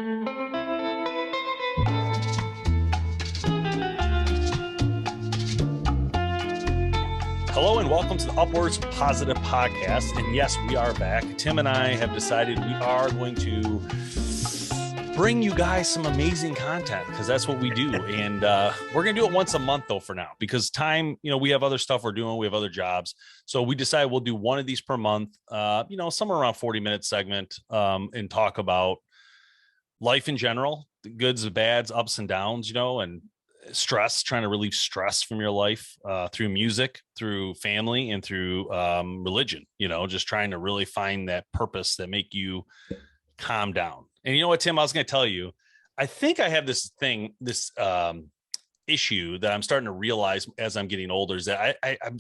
Hello and welcome to the Upwards Positive Podcast. And yes, we are back. Tim and I have decided we are going to bring you guys some amazing content because that's what we do. And we're going to do it once a month though for now because time, we have other stuff we're doing. We have other jobs. So we decided we'll do one of these per month, somewhere around 40-minute segment and talk about life in general, the goods, the bads, ups and downs, and stress, trying to relieve stress from your life through music, through family, and through religion, just trying to really find that purpose that make you calm down. And you know what, Tim, I was going to tell you, I think I have this issue that I'm starting to realize as I'm getting older is that I'm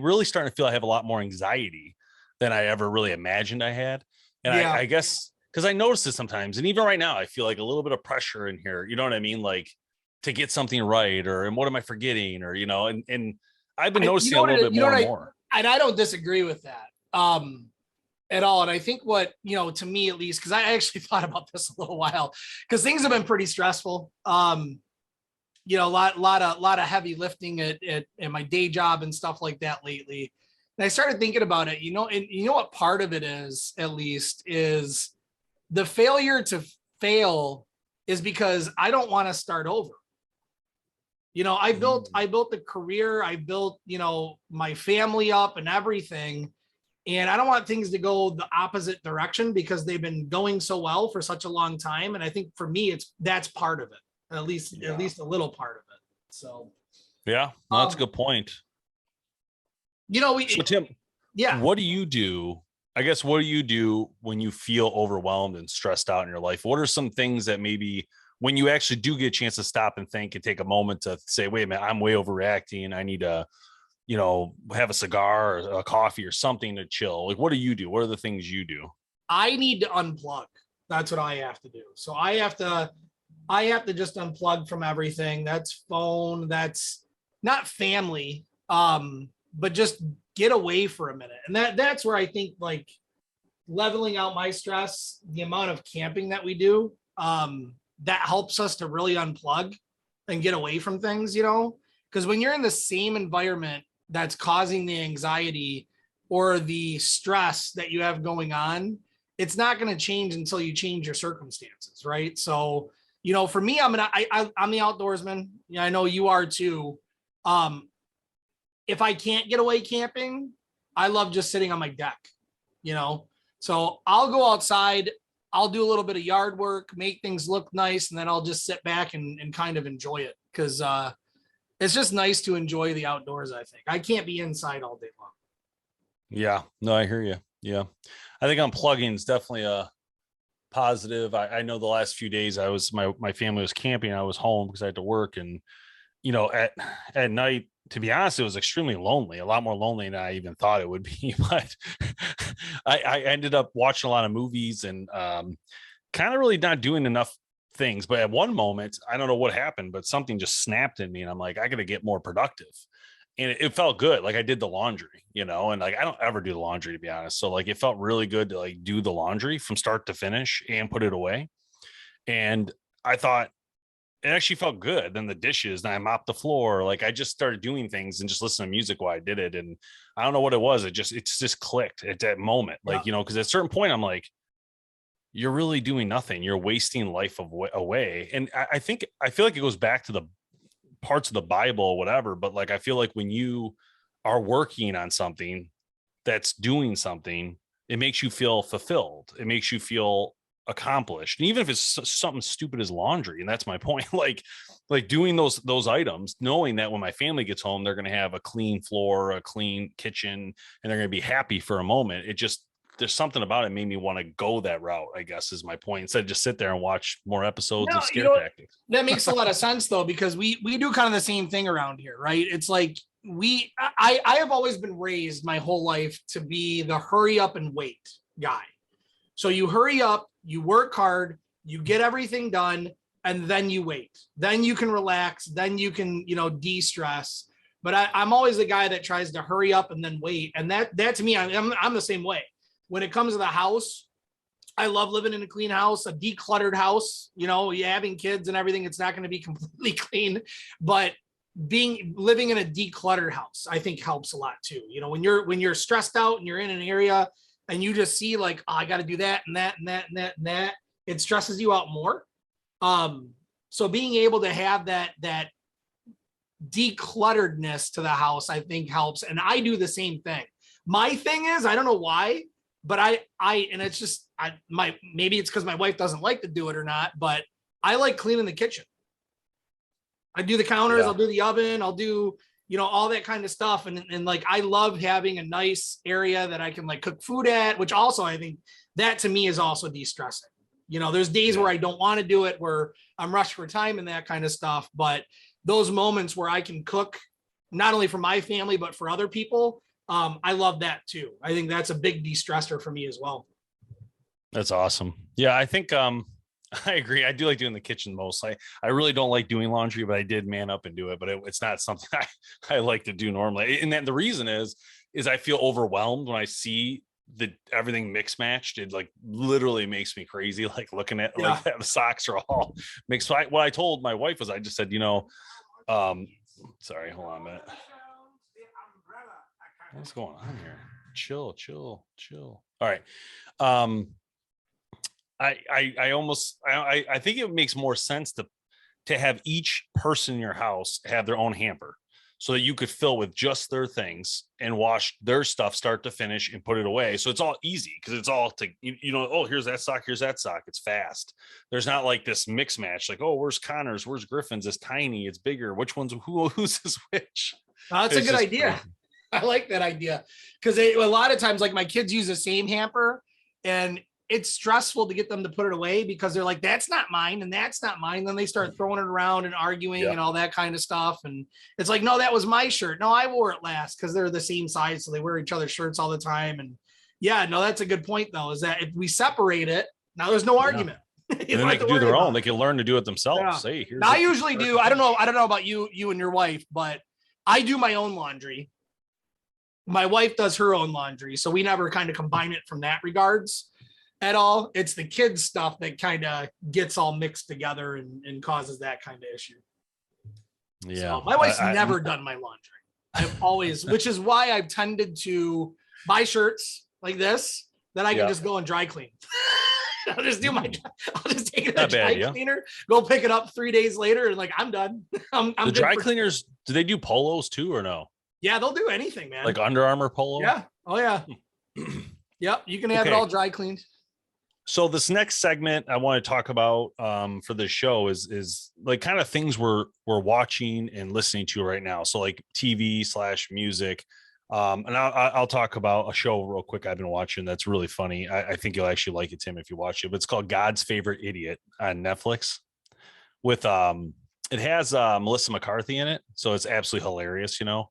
really starting to feel I have a lot more anxiety than I ever really imagined I had. And yeah. I guess because I notice this sometimes, and even right now, I feel like a little bit of pressure in here. You know what I mean? Like, to get something right, and what am I forgetting, and I've been noticing a little bit more and more. And I don't disagree with that at all. And I think what, to me at least, because I actually thought about this a little while, because things have been pretty stressful. A lot of heavy lifting at my day job and stuff like that lately. And I started thinking about it, and what part of it is, at least, is the failure to fail is because I don't want to start over. I built the career, I built, my family up and everything. And I don't want things to go the opposite direction because they've been going so well for such a long time. And I think for me, that's part of it, at least a little part of it. So, yeah, that's a good point. So Tim, what do you do? I guess, what do you do when you feel overwhelmed and stressed out in your life? What are some things that maybe when you actually do get a chance to stop and think and take a moment to say, wait a minute, I'm way overreacting. I need to, have a cigar or a coffee or something to chill. Like, what do you do? What are the things you do? I need to unplug. That's what I have to do. So I have to just unplug from everything. That's phone. That's not family. But just get away for a minute. And that's where I think like leveling out my stress, the amount of camping that we do, that helps us to really unplug and get away from things, because when you're in the same environment that's causing the anxiety or the stress that you have going on, it's not going to change until you change your circumstances. Right. So, for me, I'm the outdoorsman. I know you are too. If I can't get away camping, I love just sitting on my deck, so I'll go outside. I'll do a little bit of yard work, make things look nice, and then I'll just sit back and kind of enjoy it because it's just nice to enjoy the outdoors, I think. I can't be inside all day long. Yeah, no, I hear you. Yeah. I think unplugging is definitely a positive. I know the last few days my family was camping. I was home because I had to work. And, at night, to be honest, it was extremely lonely, a lot more lonely than I even thought it would be. But I ended up watching a lot of movies and kind of really not doing enough things. But at one moment, I don't know what happened, but something just snapped in me. And I'm like, I got to get more productive. And it felt good. Like I did the laundry, and like I don't ever do the laundry, to be honest. So like it felt really good to like do the laundry from start to finish and put it away. And I thought, it actually felt good. Then the dishes, and I mopped the floor. Like I just started doing things and just listening to music while I did it. And I don't know what it was. It's just clicked at that moment. Like, because at a certain point I'm like, you're really doing nothing. You're wasting life away. And I feel like it goes back to the parts of the Bible or whatever. But like, I feel like when you are working on something that's doing something, it makes you feel fulfilled. It makes you feel accomplished. And even if it's something stupid as laundry, and that's my point, like doing those items, knowing that when my family gets home, they're going to have a clean floor, a clean kitchen, and they're going to be happy for a moment. There's something about it made me want to go that route, I guess, is my point, instead of just sit there and watch more episodes of Scare Tactics. That makes a lot of sense though, because we do kind of the same thing around here, right? It's like I have always been raised my whole life to be the hurry up and wait guy. So you hurry up, you work hard, you get everything done, and then you wait. Then you can relax. Then you can, de-stress. But I'm always the guy that tries to hurry up and then wait. And that to me, I'm the same way. When it comes to the house, I love living in a clean house, a decluttered house. You know, you having kids and everything, it's not going to be completely clean, but living in a decluttered house, I think helps a lot too. You know, when you're stressed out and you're in an area and you just see like, oh, I got to do that and that and that and that and that, it stresses you out more. So being able to have that declutteredness to the house, I think helps. And I do the same thing. My thing is, I don't know why, but and it's just, maybe it's because my wife doesn't like to do it or not, but I like cleaning the kitchen. I do the counters, Yeah. I'll do the oven, I'll do, you know, all that kind of stuff. And like, I love having a nice area that I can like cook food at, which also, I think that to me is also de-stressing. You know, there's days where I don't want to do it, where I'm rushed for time and that kind of stuff. But those moments where I can cook not only for my family, but for other people, I love that too. I think that's a big de-stressor for me as well. That's awesome. Yeah, I think I agree. I do like doing the kitchen most. I really don't like doing laundry, but I did man up and do it. But it's not something I like to do normally. And then the reason is I feel overwhelmed when I see everything mix matched. It like literally makes me crazy. Like looking at like the socks are all mixed. So what I told my wife was, I just said, you know, sorry, hold on a minute. What's going on here? Chill. All right. I think it makes more sense to have each person in your house have their own hamper so that you could fill with just their things and wash their stuff start to finish and put it away. So it's all easy because it's all you know, oh, here's that sock. It's fast. There's not like this mix match. Like, oh, where's Connor's? Where's Griffin's? It's tiny. It's bigger. Which one's who's this which? That's a good idea. Crazy. I like that idea because a lot of times, like my kids use the same hamper and it's stressful to get them to put it away because they're like, that's not mine and that's not mine. Then they start throwing it around and arguing and all that kind of stuff. And it's like, no, that was my shirt. No, I wore it last because they're the same size. So they wear each other's shirts all the time. And yeah, no, that's a good point though, is that if we separate it, now there's no argument. And then they can do their own. They can learn to do it themselves. Hey, I usually do. I don't know about you and your wife, but I do my own laundry. My wife does her own laundry. So we never kind of combine it from that regards at all. It's the kids stuff that kind of gets all mixed together and causes that kind of issue. Yeah. So my wife's never done my laundry. I've always, which is why I've tended to buy shirts like this that I can just go and dry clean. I'll just take it to the dry cleaner, go pick it up 3 days later. And like, I'm done. I'm the dry cleaners, do they do polos too or no? Yeah, they'll do anything, man. Like Under Armour polo? Yeah. Oh, yeah. Yep. You can have it all dry cleaned. So this next segment I want to talk about for this show is like kind of things we're watching and listening to right now. So like TV/music. And I'll talk about a show real quick I've been watching that's really funny. I think you'll actually like it, Tim, if you watch it. But it's called God's Favorite Idiot on Netflix. With it has Melissa McCarthy in it, so it's absolutely hilarious, you know.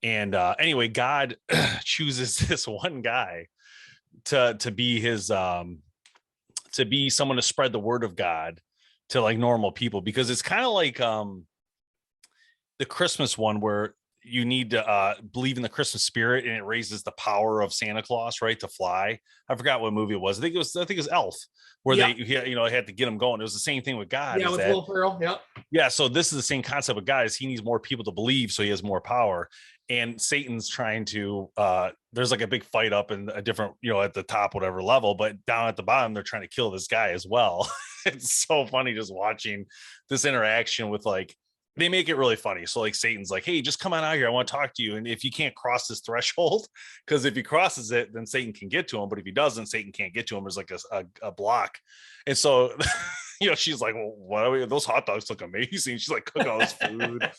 And anyway, God chooses this one guy to be his to be someone to spread the word of God to like normal people, because it's kind of like the Christmas one where you need to believe in the Christmas spirit and it raises the power of Santa Claus, right? To fly. I forgot what movie it was. I think it was Elf, where they had to get him going. It was the same thing with God. Yeah, with Will Ferrell. Yep. Yeah. So this is the same concept with God. Is he needs more people to believe, so he has more power. And Satan's trying to there's like a big fight up in a different, at the top, whatever level, but down at the bottom, they're trying to kill this guy as well. It's so funny just watching this interaction with like, they make it really funny. So like Satan's like, hey, just come on out here. I want to talk to you. And if you can't cross this threshold, because if he crosses it, then Satan can get to him. But if he doesn't, Satan can't get to him. There's like a block. And so, she's like, well, what are we? Those hot dogs look amazing. She's like, cook all this food.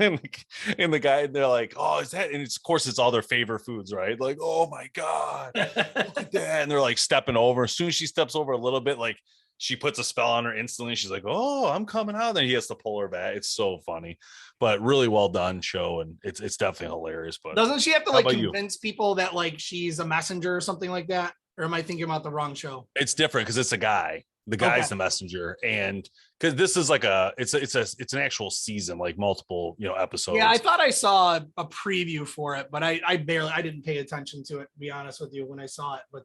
And the guy, they're like, oh, is that? And of course, it's all their favorite foods, right? Like, oh my God, look at that. And they're like stepping over. As soon as she steps over a little bit, like, she puts a spell on her instantly. She's like, oh, I'm coming out. Then he has to pull her back. It's so funny, but really well done show. And it's definitely hilarious. But doesn't she have to like convince people that like she's a messenger or something like that? Or am I thinking about the wrong show? It's different because it's a guy. The Okay. guy's the messenger, and because this is like it's an actual season, like multiple Yeah, I episodes. thought I saw a preview for it, but I didn't pay attention to it, to be honest with you, when I saw it. But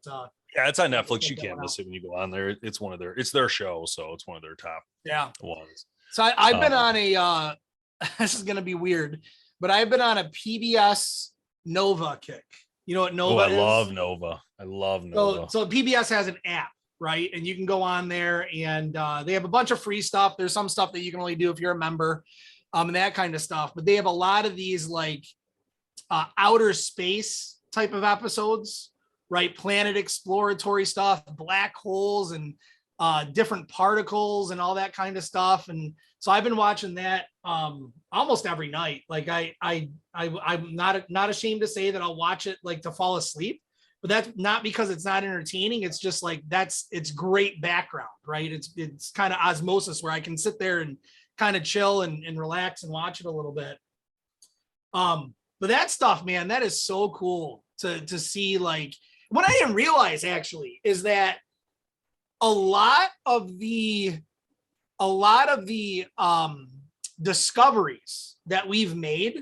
Yeah, it's on I Netflix. check You that can't one out. miss it when you go on there. It's their show, so it's one of their top Yeah. ones. So I've been Um, on a this is gonna be weird, but I've been on a PBS Nova kick. You know what oh, Nova I love is? Nova. I love So Nova. so PBS has an app, right? And you can go on there and they have a bunch of free stuff. There's some stuff that you can only do if you're a member, and that kind of stuff. But they have a lot of these like outer space type of episodes, right? Planet exploratory stuff, black holes and different particles and all that kind of stuff. And so I've been watching that almost every night. Like I'm not ashamed to say that I'll watch it like to fall asleep, but that's not because it's not entertaining. It's just like it's great background, right? It's kind of osmosis where I can sit there and kind of chill and relax and watch it a little bit. But that stuff, man, that is so cool to see. Like, what I didn't realize actually is that a lot of the discoveries that we've made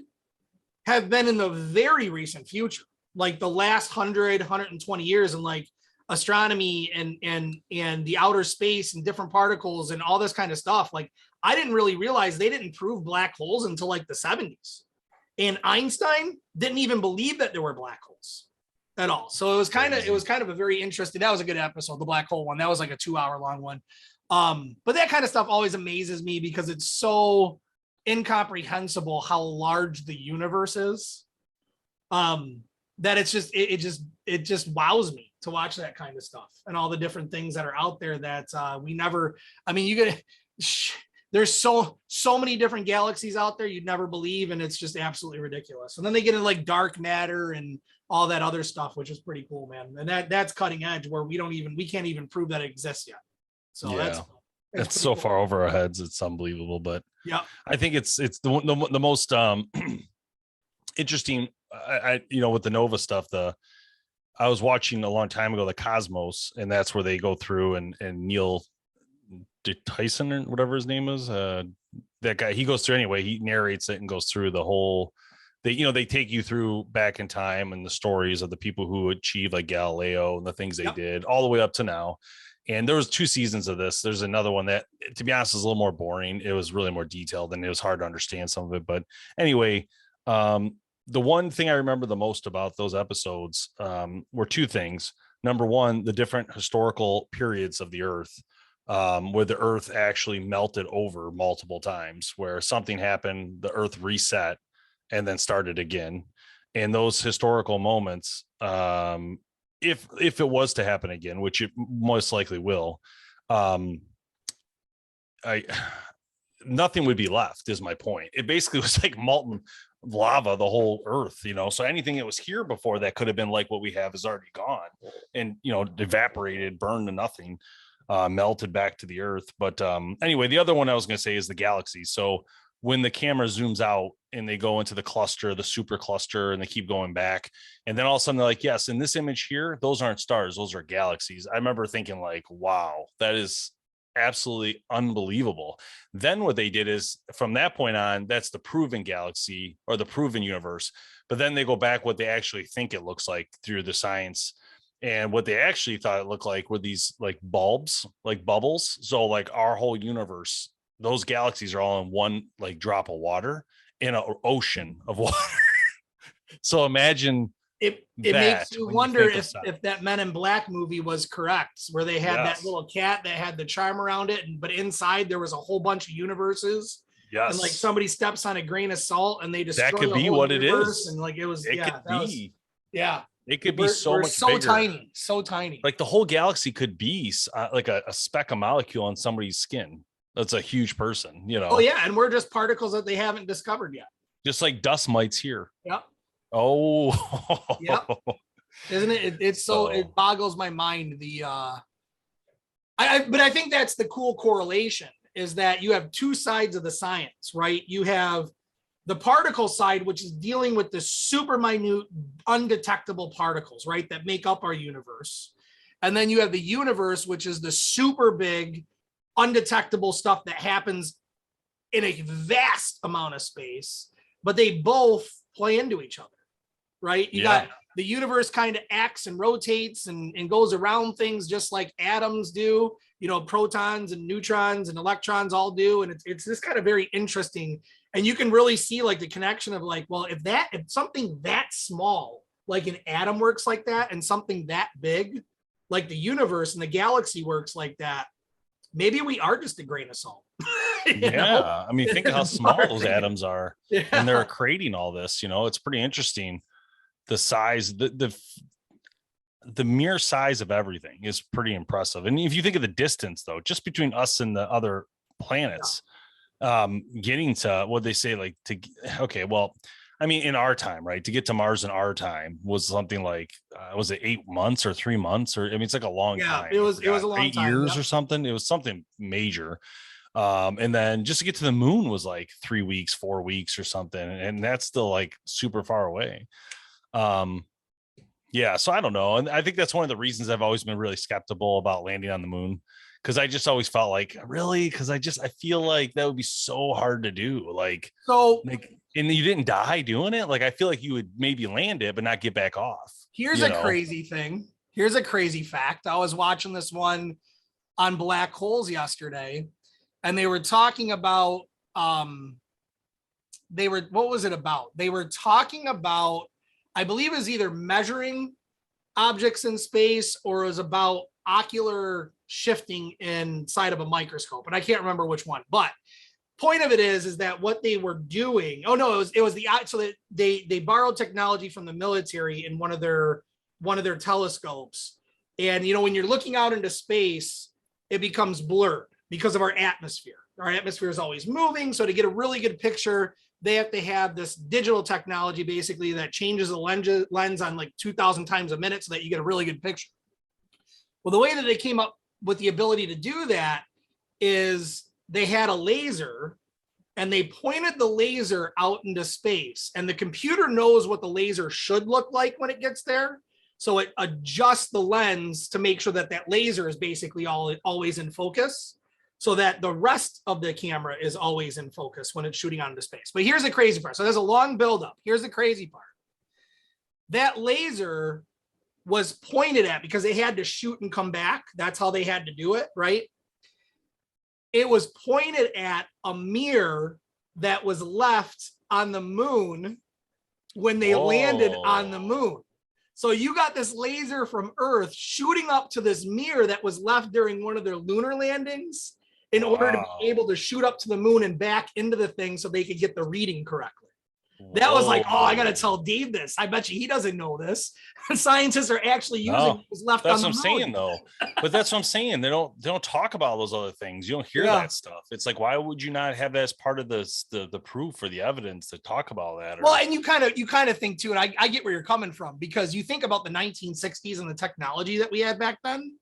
have been in the very recent future, like the last 120 years, and like astronomy and the outer space and different particles and all this kind of stuff. Like, I didn't really realize they didn't prove black holes until like the 70s. And Einstein didn't even believe that there were black holes at all. So it was kind of a very interesting. That was a good episode, the black hole one. That was like a 2 hour long one. But that kind of stuff always amazes me because it's so incomprehensible how large the universe is. That it just wows me to watch that kind of stuff and all the different things that are out there that we never. I mean, you get there's so many different galaxies out there you'd never believe, and it's just absolutely ridiculous. And then they get into like dark matter and all that other stuff, which is pretty cool, man. And that's cutting edge where we can't even prove that it exists yet. So yeah, it's pretty so cool. far over our heads. It's unbelievable, but Yeah. I think it's the most interesting. I with the Nova stuff. I was watching a long time ago the Cosmos, and that's where they go through and Neil Tyson or whatever his name is. That guy, he goes through anyway. He narrates it and goes through the whole. They take you through back in time and the stories of the people who achieved like Galileo and the things they did all the way up to now. And there was 2 seasons of this. There's another one that, to be honest, is a little more boring. It was really more detailed and it was hard to understand some of it. But anyway, the one thing I remember the most about those episodes were 2 things. Number one, the different historical periods of the Earth, where the Earth actually melted over multiple times, where something happened, the Earth reset, and then started again. And those historical moments, if it was to happen again, which it most likely will, I nothing would be left, is my point. It basically was like molten lava, the whole Earth, so anything that was here before that could have been like what we have is already gone and evaporated, burned to nothing, melted back to the Earth. But anyway, the other one I was going to say is the galaxies. So when the camera zooms out and they go into the cluster, the super cluster, and they keep going back, and then all of a sudden they're like, yes, in this image here, those aren't stars, those are galaxies. I remember thinking like, wow, that is absolutely unbelievable. Then what they did is, from that point on, that's the proven galaxy or the proven universe. But then they go back what they actually think it looks like through the science. And what they actually thought it looked like were these like bulbs, like bubbles. So like our whole universe, those galaxies are all in one like drop of water in an ocean of water. So imagine It that makes you when you wonder think of if that Men in Black movie was correct, where they had that yes, little cat that had the charm around it, but inside there was a whole bunch of universes. And like yes, somebody steps on a grain of salt and they that destroy could the be whole what it universe. is. And like it was, It yeah, could that was, be. yeah. It could be so We're much so bigger. tiny, so tiny. Like the whole galaxy could be like a speck of molecule on somebody's skin. That's a huge person, Oh yeah, and we're just particles that they haven't discovered yet. just like dust mites here. Yep. Oh, Yep. Isn't it? It's so, it boggles my mind. But I think that's the cool correlation, is that you have 2 sides of the science, right? You have the particle side, which is dealing with the super minute, undetectable particles, right, that make up our universe. And then you have the universe, which is the super big, undetectable stuff that happens in a vast amount of space, but they both play into each other, right? You got the universe kind of acts and rotates and goes around things just like atoms do, you know, protons and neutrons and electrons all do. And it's this kind of very interesting. And you can really see like the connection of like, well, if something that small, like an atom works like that, and something that big, like the universe and the galaxy works like that, maybe we are just a grain of salt. I mean, think of how small those atoms are, and they're creating all this. You know, it's pretty interesting. The size, the mere size of everything is pretty impressive. And if you think of the distance, though, just between us and the other planets, getting to what they say, like well, I mean, in our time, right, to get to Mars in our time was something like was it 8 months or 3 months, or I mean, it's like a long time. It was a long 8 time, years or something. It was something major. And then just to get to the moon was like 3 weeks, 4 weeks or something, and that's still like super far away. So I don't know, and I think that's one of the reasons I've always been really skeptical about landing on the moon, because I just always felt like, really, because I feel like that would be so hard to do, and you didn't die doing it. Like, I feel like you would maybe land it but not get back off. Here's a crazy thing. Here's a crazy fact. I was watching this one on black holes yesterday, and they were talking about what was it about? They were talking about, I believe it was either measuring objects in space or it was about ocular shifting inside of a microscope. And I can't remember which one, but point of it is that what they were doing, so that they borrowed technology from the military in one of their telescopes. And, you know, when you're looking out into space, it becomes blurred because of our atmosphere. Our atmosphere is always moving. So to get a really good picture, they have to have this digital technology basically that changes the lens on like 2,000 times a minute so that you get a really good picture. Well, the way that they came up with the ability to do that is they had a laser and they pointed the laser out into space, and the computer knows what the laser should look like when it gets there. So it adjusts the lens to make sure that that laser is basically always in focus, so that the rest of the camera is always in focus when it's shooting out into space. But here's the crazy part. So there's a long buildup. Here's the crazy part. That laser was pointed at, because they had to shoot and come back. That's how they had to do it, right? It was pointed at a mirror that was left on the moon when they landed on the moon. So you got this laser from Earth shooting up to this mirror that was left during one of their lunar landings in order to be able to shoot up to the moon and back into the thing so they could get the reading correctly. That was like, I got to tell Dave this. I bet you he doesn't know this. Scientists are actually using what was left on the moon. That's what I'm saying, though. But that's what I'm saying. They don't talk about those other things. You don't hear that stuff. It's like, why would you not have that as part of the proof or the evidence to talk about that? Well, and you kind of think too, and I get where you're coming from, because you think about the 1960s and the technology that we had back then.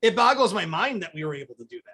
It boggles my mind that we were able to do that.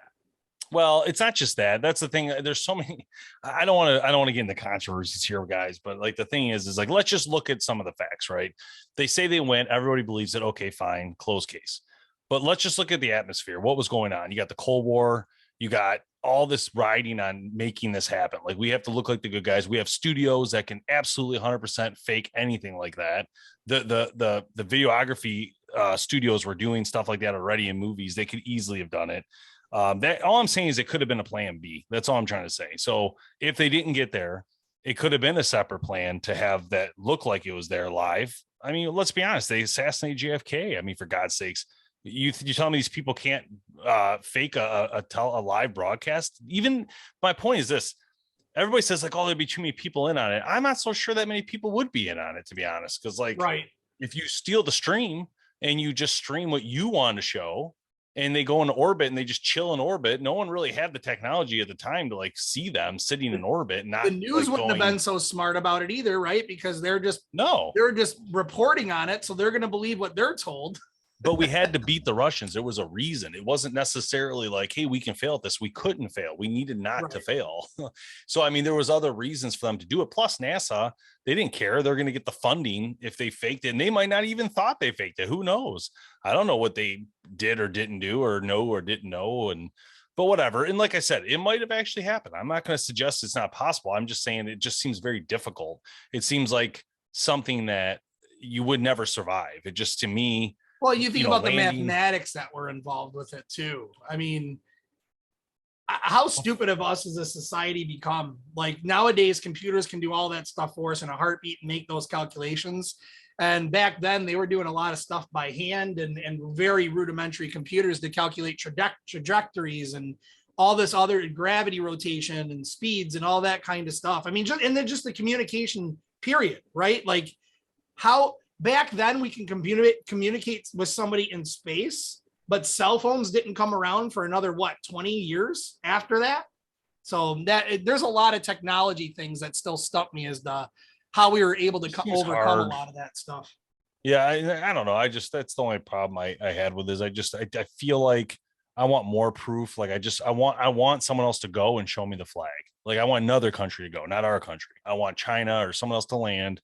Well, it's not just that. That's the thing. There's so many. I don't want to get into controversies here, guys. But like the thing is like, let's just look at some of the facts, right? They say they went. Everybody believes it. Okay, fine, closed case. But let's just look at the atmosphere. What was going on? You got the Cold War. You got all this riding on making this happen. Like, we have to look like the good guys. We have studios that can absolutely 100% fake anything like that. The videography studios were doing stuff like that already in movies. They could easily have done it. That all I'm saying is it could have been a plan B. That's all I'm trying to say. So if they didn't get there, it could have been a separate plan to have that look like it was there live. I mean, let's be honest. They assassinated JFK. I mean, for God's sakes, you tell me these people can't fake a live broadcast. Even my point is this: everybody says like, oh, there'd be too many people in on it. I'm not so sure that many people would be in on it, to be honest. Because like, right, if you steal the stream and you just stream what you want to show, and they go into orbit and they just chill in orbit, no one really had the technology at the time to like see them sitting in orbit. Not the news wouldn't have been so smart about it either, right? Because they're just reporting on it, so they're going to believe what they're told. but we had to beat the Russians. There was a reason. It wasn't necessarily like, hey, we can fail at this. We couldn't fail. We needed not to fail. So, I mean, there was other reasons for them to do it. Plus NASA, they didn't care. They're going to get the funding if they faked it. And they might not even thought they faked it. Who knows? I don't know what they did or didn't do or know or didn't know. But whatever. And like I said, it might have actually happened. I'm not going to suggest it's not possible. I'm just saying it just seems very difficult. It seems like something that you would never survive. It just, to me, well, you think about landing, the mathematics that were involved with it too. I mean, how stupid of us as a society become? Like nowadays, computers can do all that stuff for us in a heartbeat and make those calculations. And back then, they were doing a lot of stuff by hand and very rudimentary computers to calculate trajectories and all this other gravity rotation and speeds and all that kind of stuff. I mean, and then just the communication period, right? Like how back then we can communicate with somebody in space, but cell phones didn't come around for another 20 years after that. So that there's a lot of technology things that still stump me as the how we were able to overcome a lot of that stuff. Yeah, I don't know. That's the only problem I had with this. I feel like I want more proof. Like I want someone else to go and show me the flag. Like I want another country to go, not our country. I want China or someone else to land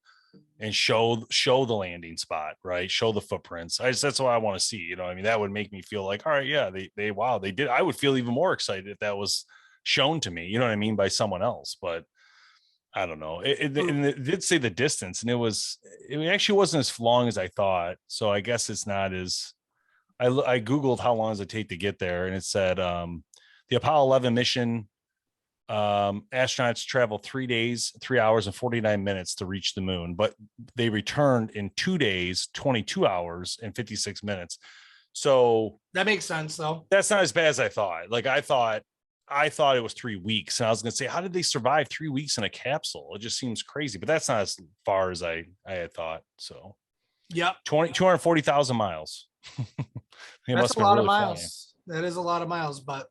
and show the landing spot, right? Show the footprints. That's what I want to see. You know, I mean, that would make me feel like, all right, yeah, they did. I would feel even more excited if that was shown to me. You know what I mean, by someone else. But I don't know. It did say the distance, and it actually wasn't as long as I thought. So I guess it's not as. I googled how long does it take to get there, and it said the Apollo 11 mission. Astronauts traveled 3 days, 3 hours, and 49 minutes to reach the moon, but they returned in 2 days, 22 hours, and 56 minutes. So that makes sense, though. That's not as bad as I thought. Like I thought it was 3 weeks, and I was going to say, how did they survive 3 weeks in a capsule? It just seems crazy, but that's not as far as I had thought. So, yeah, 240,000 miles. That's a lot of miles. That is a lot of miles, but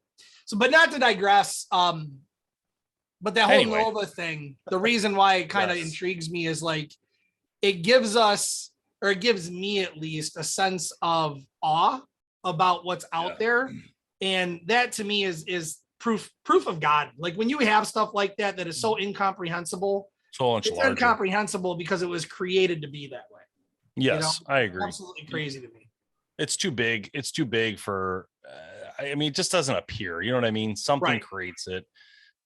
not to digress. But that whole Nova thing, the reason why it kind of intrigues me is like it gives us, or it gives me at least, a sense of awe about what's out there. And that to me is proof of God. Like when you have stuff like that is so incomprehensible, it's incomprehensible because it was created to be that way. Yes, I agree. Absolutely crazy to me. It's too big. It's too big for, I mean, it just doesn't appear. You know what I mean? Something creates it.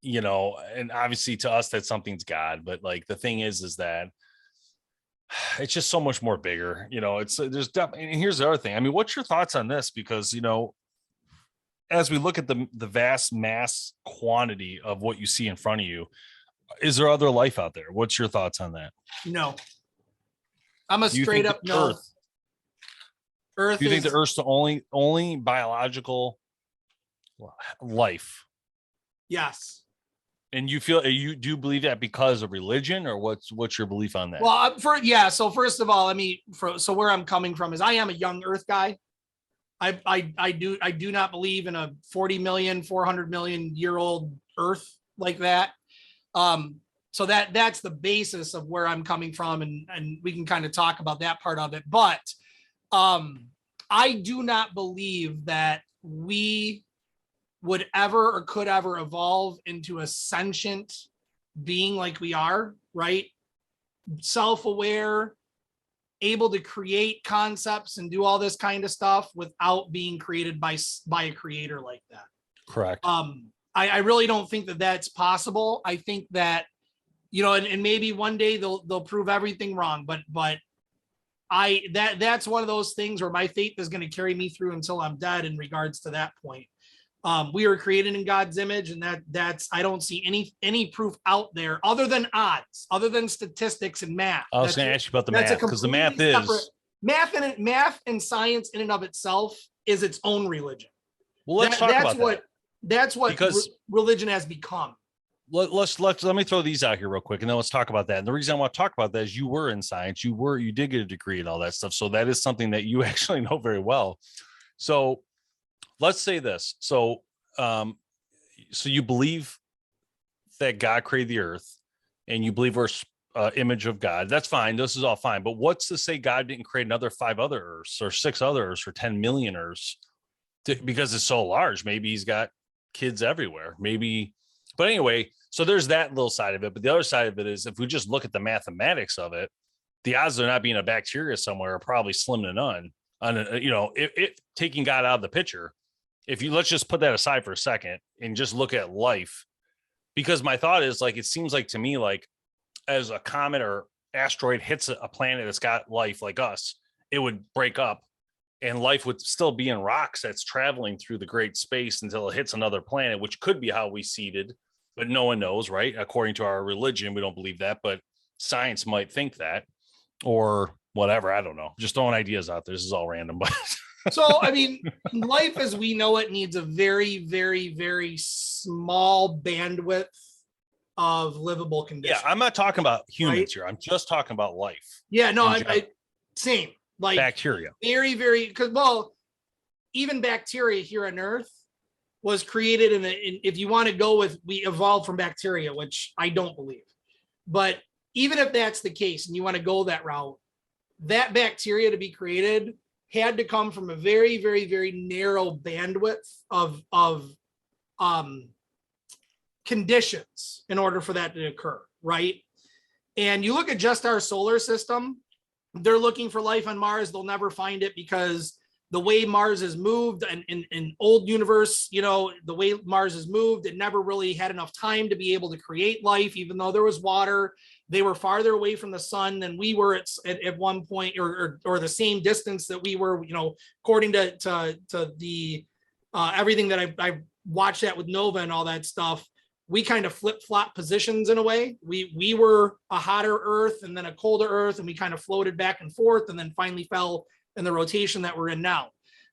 You know, and obviously to us that something's God, but like the thing is that it's just so much more bigger. You know, there's definitely. And here's the other thing. I mean, what's your thoughts on this? Because, you know, as we look at the vast mass quantity of what you see in front of you, is there other life out there? What's your thoughts on that? No, I'm a straight up no. Earth. Do you think the Earth's the only biological life? Yes. And you do believe that because of religion, or what's your belief on that? Well, so first of all, so where I'm coming from is I am a young Earth guy. I do not believe in a 40 million, 400 million year old Earth like that. So that's the basis of where I'm coming from, and we can kind of talk about that part of it. But I do not believe that we would ever or could ever evolve into a sentient being like we are, right? Self-aware, able to create concepts and do all this kind of stuff without being created by a creator like that. Correct. I really don't think that that's possible. I think that, you know, and maybe one day they'll prove everything wrong, but that's one of those things where my faith is going to carry me through until I'm dead in regards to that point. We were created in God's image, and that's I don't see any proof out there other than odds, other than statistics and math. I was going to ask you about the math, because the math is math and science in and of itself is its own religion. Well, let's talk about that. That's what religion has become. Let me throw these out here real quick, and then let's talk about that. And the reason I want to talk about that is you were in science, you did get a degree and all that stuff, so that is something that you actually know very well. So let's say this. So you believe that God created the earth, and you believe we're image of God. That's fine. This is all fine. But what's to say God didn't create another 5 other Earths or 6 other Earths or 10 million Earths because it's so large? Maybe he's got kids everywhere. Maybe. But anyway, so there's that little side of it. But the other side of it is if we just look at the mathematics of it, the odds of there not being a bacteria somewhere are probably slim to none. It taking God out of the picture, if you let's just put that aside for a second and just look at life, because my thought is like, it seems like to me, like as a comet or asteroid hits a planet that's got life like us, it would break up and life would still be in rocks that's traveling through the great space until it hits another planet, which could be how we seeded, but no one knows, right? According to our religion, we don't believe that, but science might think that or whatever. I don't know. Just throwing ideas out there. This is all random, but So, I mean, life as we know it needs a very, very, very small bandwidth of livable conditions. yeah, I'm not talking about humans right? here. I'm just talking about life. Yeah, no, in general. same. Like Bacteria. very, very, because, well, even bacteria here on Earth was created if you want to go with, we evolved from bacteria, which I don't believe. But even if that's the case and you want to go that route, that bacteria to be created had to come from a very, very, very narrow bandwidth of conditions in order for that to occur, right? And you look at just our solar system, they're looking for life on Mars. They'll never find it because the way Mars has moved and in old universe, the way Mars has moved, it never really had enough time to be able to create life, even though there was water. They were farther away from the sun than we were at one point, or the same distance that we were, according to the everything that I watched that with Nova and all that stuff. We kind of flip-flop positions in a way. We were a hotter Earth and then a colder Earth, and we kind of floated back and forth and then finally fell in the rotation that we're in now.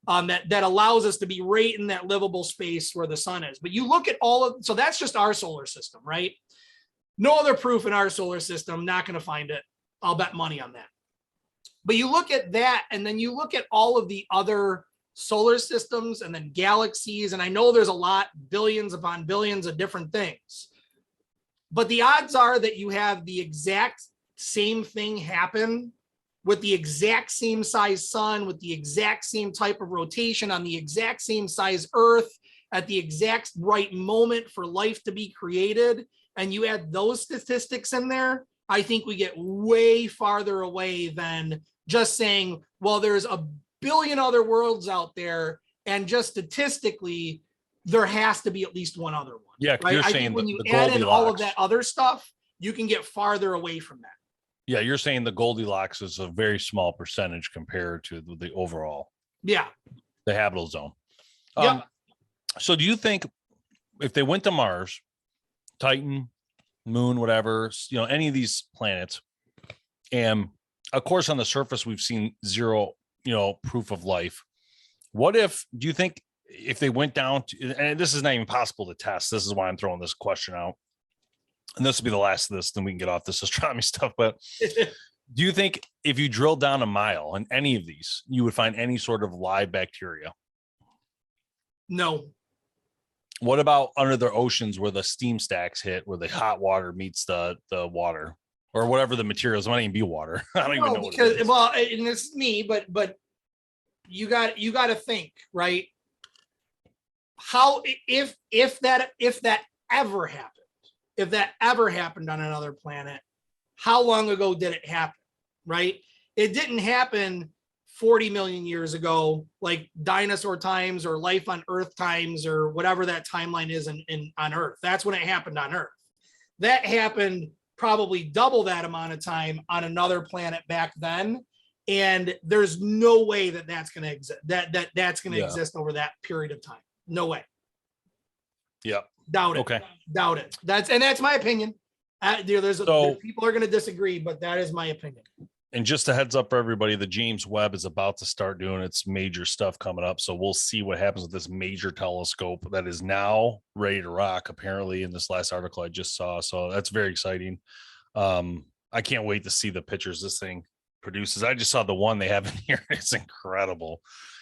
That allows us to be right in that livable space where the sun is. But you look at so that's just our solar system, right? No other proof in our solar system, not going to find it. I'll bet money on that. But you look at that, and then you look at all of the other solar systems and then galaxies. And I know there's a lot, billions upon billions of different things. But the odds are that you have the exact same thing happen with the exact same size sun, with the exact same type of rotation on the exact same size Earth at the exact right moment for life to be created. And you add those statistics in there, I think we get way farther away than just saying, well, there's a billion other worlds out there, and just statistically, there has to be at least one other one. Yeah, right? you're I saying think when you the add in all of Goldilocks. that other stuff, you can get farther away from that. Yeah, you're saying the Goldilocks is a very small percentage compared to the overall, Yeah. the habitable zone. Yeah. So do you think if they went to Mars, Titan, Moon, whatever, any of these planets, and of course on the surface we've seen zero, proof of life. What if, do you think if they went down to, and this is not even possible to test, this is why I'm throwing this question out, and this will be the last of this, then we can get off this astronomy stuff, but do you think if you drill down a mile in any of these, you would find any sort of live bacteria? No. What about under the oceans where the steam stacks hit, where the hot water meets the water, or whatever the materials? It might even be water. I don't even know what it is. Well, and this is me, but you got to think, right? How if that ever happened, if that ever happened on another planet, how long ago did it happen? Right? It didn't happen 40 million years ago, like dinosaur times or life on Earth times or whatever that timeline is on Earth. That's when it happened on Earth. That happened probably double that amount of time on another planet back then. And there's no way that that's going to exist. That's going to exist over that period of time. No way. Yeah. Doubt it. Okay. Doubt it. That's my opinion. There's people are going to disagree, but that is my opinion. And just a heads up for everybody, the James Webb is about to start doing its major stuff coming up. So we'll see what happens with this major telescope that is now ready to rock, apparently, in this last article I just saw. So that's very exciting. I can't wait to see the pictures this thing produces. I just saw the one they have in here. It's incredible.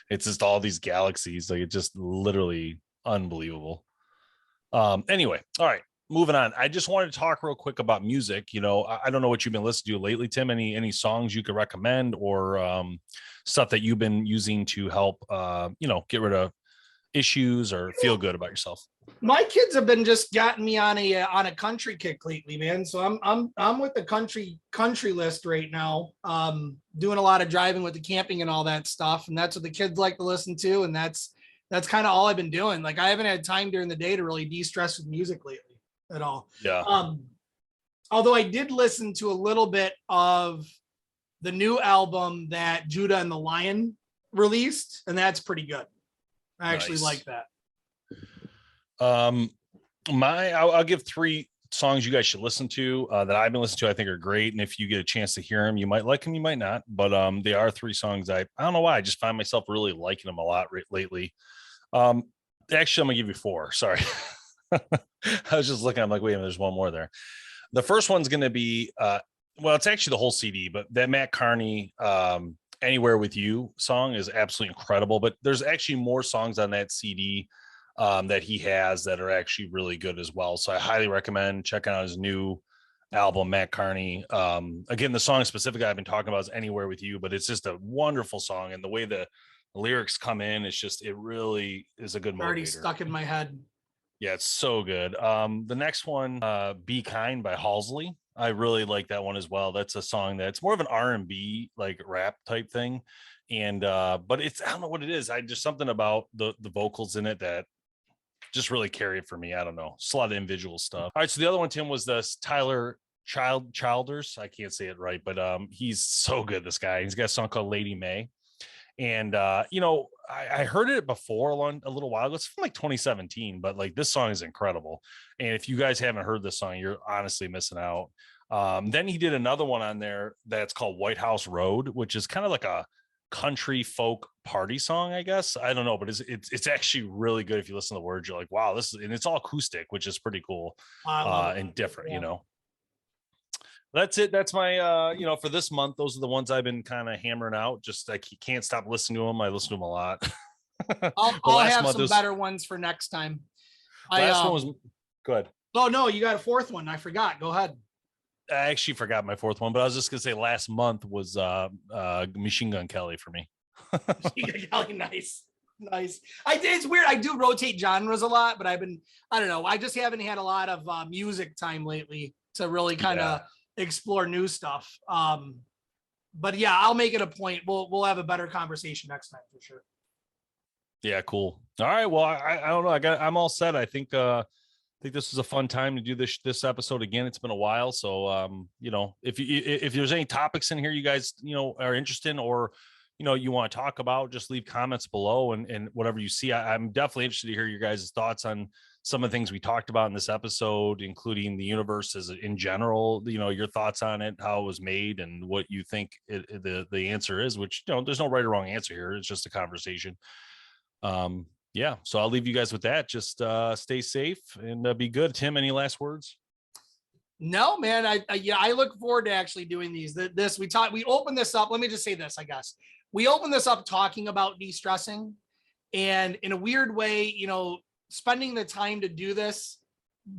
It's just all these galaxies. Like, it's just literally unbelievable. Anyway, all right. moving on. I just wanted to talk real quick about music. I don't know what you've been listening to lately, Tim. Any songs you could recommend, or stuff that you've been using to help get rid of issues or feel good about yourself? My kids have been just gotten me on a country kick lately, man. So I'm with the country list right now. Doing a lot of driving with the camping and all that stuff, and that's what the kids like to listen to, and that's kind of all I've been doing. Like I haven't had time during the day to really de-stress with music lately at all. Yeah. Although I did listen to a little bit of the new album that Judah and the Lion released, and that's pretty good. I actually like that. I'll give 3 songs you guys should listen to that I've been listening to. I think are great, and if you get a chance to hear them, you might like them, you might not. But they are 3 songs I don't know why, I just find myself really liking them a lot lately. Actually, I'm gonna give you 4. Sorry. I was just looking. I'm like, wait a minute, there's one more there. The first one's gonna be well, it's actually the whole CD, but that Matt Carney Anywhere With You song is absolutely incredible. But there's actually more songs on that CD that he has that are actually really good as well. So I highly recommend checking out his new album, Matt Carney. Again, the song specifically I've been talking about is Anywhere With You, but it's just a wonderful song. And the way the lyrics come in, it really is a good motivator. Already stuck in my head. Yeah, it's so good. The next one, Be Kind by Halsey. I really like that one as well. That's a song that's more of an R&B, like rap type thing. And but I don't know what it is. I just something about the vocals in it that just really carry it for me. I don't know. It's a lot of individual stuff. All right. So the other one, Tim, was this Tyler Childers. I can't say it right, but he's so good. This guy. He's got a song called Lady May. And I heard it before a little while ago. It's from like 2017, but like this song is incredible. And if you guys haven't heard this song, you're honestly missing out. Then he did another one on there that's called White House Road, which is kind of like a country folk party song, I guess. I don't know, but it's actually really good. If you listen to the words, you're like, wow, and it's all acoustic, which is pretty cool and different. Yeah. That's it. That's my, for this month, those are the ones I've been kind of hammering out. Just I can't stop listening to them. I listen to them a lot. I'll have some better ones for next time. Last one was good. Oh no, you got a 4th one. I forgot. Go ahead. I actually forgot my 4th one, but I was just gonna say last month was Machine Gun Kelly for me. Machine Gun Kelly, nice. It's weird. I do rotate genres a lot, but I don't know. I just haven't had a lot of music time lately to really kind of explore new stuff. But yeah, I'll make it a point. We'll have a better conversation next time for sure. Yeah, cool. All right. Well, I don't know. I'm all set. I think this was a fun time to do this episode again. It's been a while. So if there's any topics in here you guys are interested in, or you want to talk about, just leave comments below and whatever you see. I'm definitely interested to hear your guys' thoughts on some of the things we talked about in this episode, including the universe as in general, your thoughts on it, how it was made, and what you think the answer is, which, there's no right or wrong answer here. It's just a conversation. Yeah. So I'll leave you guys with that. Just stay safe and be good. Tim, any last words? No, man. I look forward to actually doing these. We opened this up. Let me just say this, I guess. We opened this up talking about de-stressing, and in a weird way, spending the time to do this,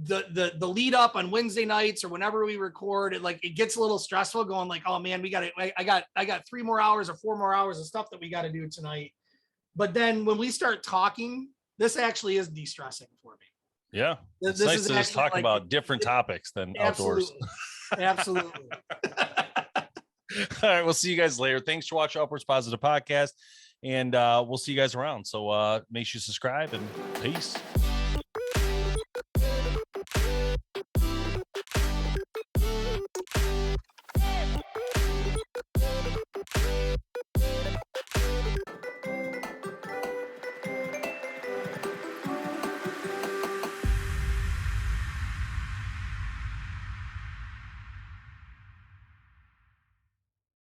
the lead up on Wednesday nights or whenever we record it, like it gets a little stressful going like, oh man, I got 3 more hours or 4 more hours of stuff that we got to do tonight. But then when we start talking, this actually is de-stressing for me. Yeah. It's nice to just talk about different topics than outdoors. Absolutely. All right. We'll see you guys later. Thanks for watching Upwards Positive Podcast. And we'll see you guys around. So make sure you subscribe and peace.